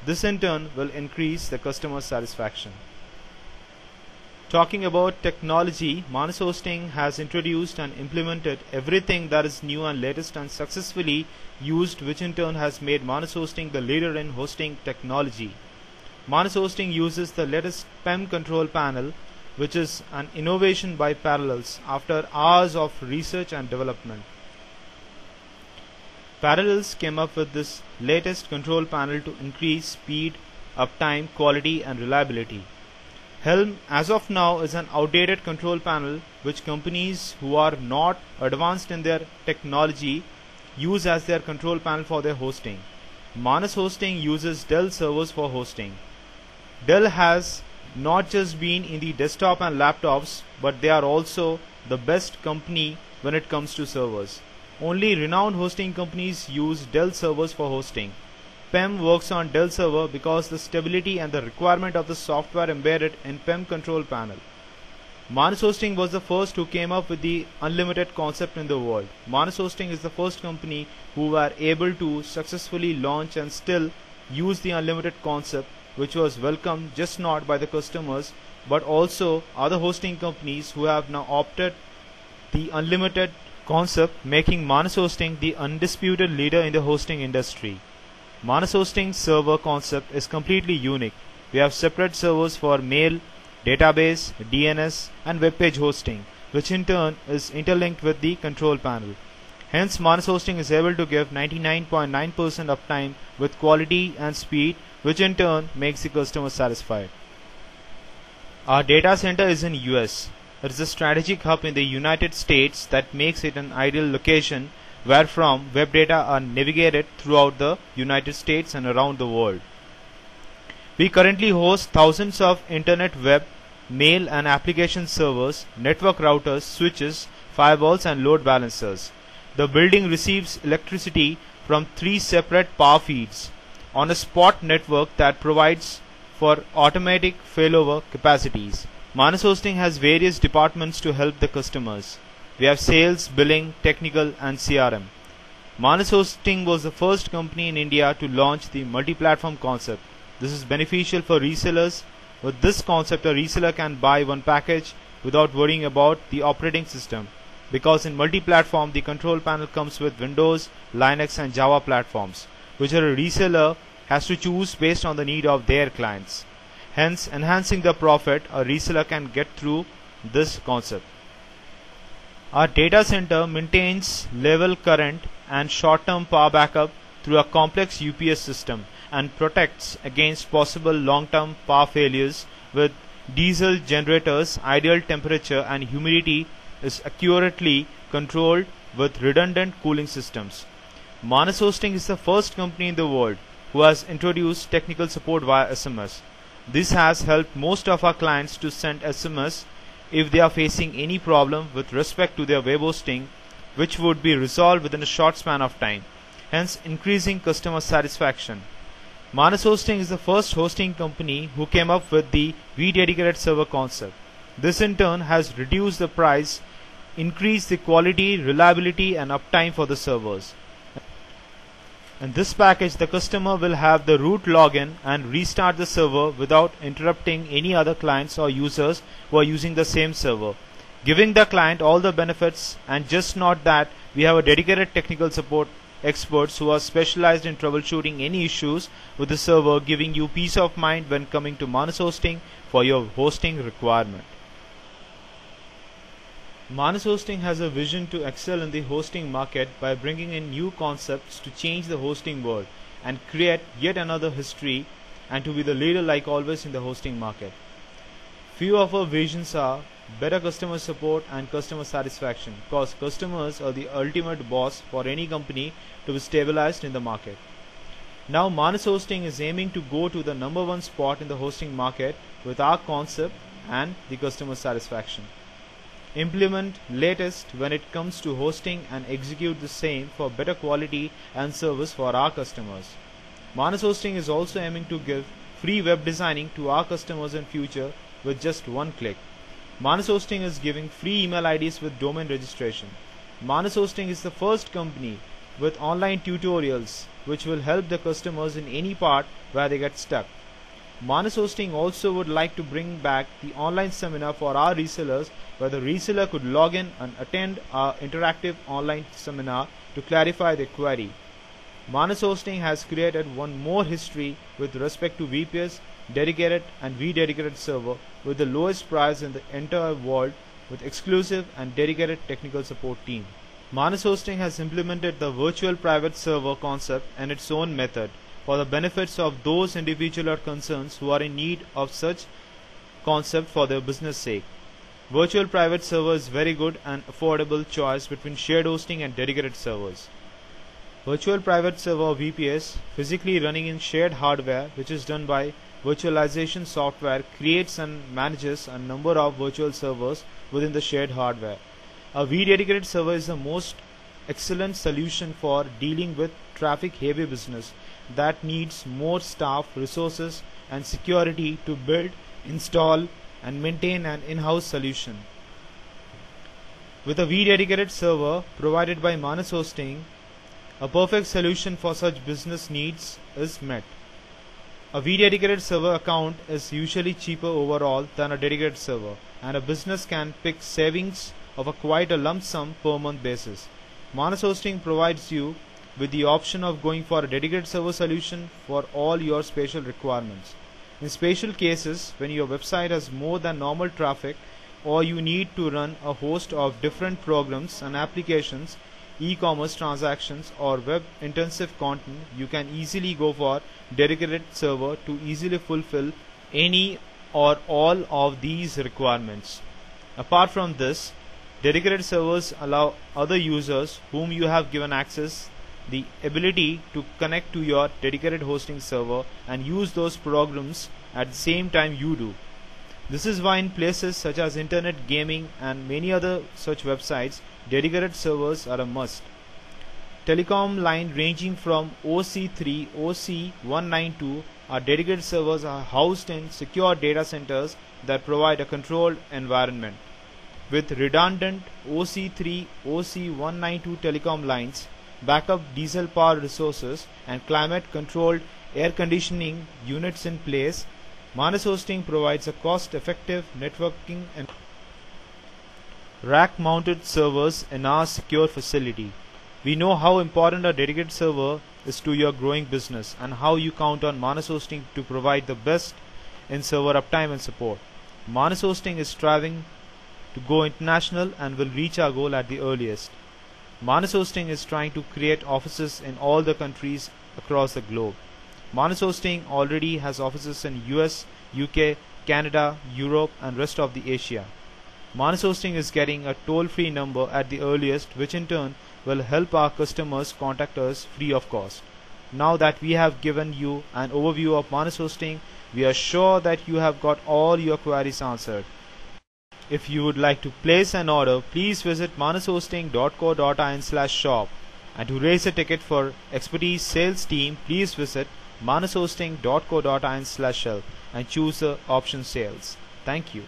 This in turn will increase the customer satisfaction. Talking about technology, Manus Hosting has introduced and implemented everything that is new and latest and successfully used, which in turn has made Manus Hosting the leader in hosting technology. Manus Hosting uses the latest PEM control panel, which is an innovation by Parallels after hours of research and development. Parallels came up with this latest control panel to increase speed, uptime, quality and reliability. Helm as of now is an outdated control panel which companies who are not advanced in their technology use as their control panel for their hosting. Manus Hosting uses Dell servers for hosting. Dell has not just been in the desktop and laptops, but they are also the best company when it comes to servers. Only renowned hosting companies use Dell servers for hosting. PEM works on Dell server because the stability and the requirement of the software embedded in PEM control panel. Manus Hosting was the first who came up with the unlimited concept in the world. Manus Hosting is the first company who were able to successfully launch and still use the unlimited concept, which was welcomed just not by the customers but also other hosting companies who have now opted the unlimited concept, making Manus Hosting the undisputed leader in the hosting industry. Manus Hosting server concept is completely unique. We have separate servers for mail, database, DNS and web page hosting, which in turn is interlinked with the control panel. Hence Manus Hosting is able to give 99.9% uptime with quality and speed, which in turn makes the customer satisfied. Our data center is in US. It is a strategic hub in the United States that makes it an ideal location where from web data are navigated throughout the United States and around the world. We currently host thousands of internet, web, mail and application servers, network routers, switches, firewalls and load balancers. The building receives electricity from 3 separate power feeds on a spot network that provides for automatic failover capacities. Manus Hosting has various departments to help the customers. We have sales, billing, technical and CRM. Manus Hosting was the first company in India to launch the multi-platform concept. This is beneficial for resellers. With this concept, a reseller can buy one package without worrying about the operating system, because in multi-platform the control panel comes with Windows, Linux and Java platforms, which a reseller has to choose based on the need of their clients. Hence, enhancing the profit a reseller can get through this concept. Our data center maintains level current and short-term power backup through a complex UPS system and protects against possible long-term power failures with diesel generators. Ideal temperature and humidity is accurately controlled with redundant cooling systems. Manus Hosting is the first company in the world who has introduced technical support via SMS. This has helped most of our clients to send SMS if they are facing any problem with respect to their web hosting, which would be resolved within a short span of time, hence increasing customer satisfaction. Manus Hosting is the first hosting company who came up with the vDedicated server concept. This in turn has reduced the price, increased the quality, reliability and uptime for the servers. In this package, the customer will have the root login and restart the server without interrupting any other clients or users who are using the same server, giving the client all the benefits. And just not that, we have a dedicated technical support experts who are specialized in troubleshooting any issues with the server, giving you peace of mind when coming to Manus Hosting for your hosting requirement. Manus Hosting has a vision to excel in the hosting market by bringing in new concepts to change the hosting world and create yet another history, and to be the leader like always in the hosting market. Few of our visions are better customer support and customer satisfaction, because customers are the ultimate boss for any company to be stabilized in the market. Now Manus Hosting is aiming to go to the #1 spot in the hosting market with our concept and the customer satisfaction. Implement latest when it comes to hosting and execute the same for better quality and service for our customers. Manus Hosting is also aiming to give free web designing to our customers in future with just one click. Manus Hosting is giving free email IDs with domain registration. Manus Hosting is the first company with online tutorials which will help the customers in any part where they get stuck. Manas Hosting also would like to bring back the online seminar for our resellers, where the reseller could log in and attend our interactive online seminar to clarify their query. Manas Hosting has created one more history with respect to VPS, dedicated and rededicated server with the lowest price in the entire world, with exclusive and dedicated technical support team. Manas Hosting has implemented the virtual private server concept in its own method for the benefits of those individual or concerns who are in need of such concept for their business sake. Virtual private server is very good and affordable choice between shared hosting and dedicated servers. Virtual private server VPS, physically running in shared hardware, which is done by virtualization software, creates and manages a number of virtual servers within the shared hardware. A rededicated server is the most excellent solution for dealing with traffic heavy business that needs more staff, resources and security to build, install and maintain an in-house solution. With a rededicated server provided by Manas Hosting, a perfect solution for such business needs is met. A rededicated server account is usually cheaper overall than a dedicated server, and a business can pick savings of quite a lump sum per month basis. Manas Hosting provides you with the option of going for a dedicated server solution for all your special requirements. In special cases, when your website has more than normal traffic, or you need to run a host of different programs and applications, e-commerce transactions or web intensive content, you can easily go for dedicated server to easily fulfill any or all of these requirements. Apart from this, dedicated servers allow other users whom you have given access the ability to connect to your dedicated hosting server and use those programs at the same time you do. This is why in places such as internet, gaming and many other such websites, dedicated servers are a must. Telecom line ranging from OC3, OC192 are dedicated servers are housed in secure data centers that provide a controlled environment. With redundant OC3, OC192 telecom lines, backup diesel power resources and climate controlled air conditioning units in place, Manas Hosting provides a cost-effective networking and rack-mounted servers in our secure facility. We know how important a dedicated server is to your growing business and how you count on Manas Hosting to provide the best in server uptime and support. Manas Hosting is striving to go international and will reach our goal at the earliest. Manas Hosting is trying to create offices in all the countries across the globe. Manas Hosting already has offices in US, UK, Canada, Europe and rest of the Asia. Manas Hosting is getting a toll-free number at the earliest, which in turn will help our customers contact us free of cost. Now that we have given you an overview of Manas Hosting, we are sure that you have got all your queries answered. If you would like to place an order, please visit manashosting.co.in/shop, and to raise a ticket for expertise sales team, please visit manashosting.co.in/help and choose the option sales. Thank you.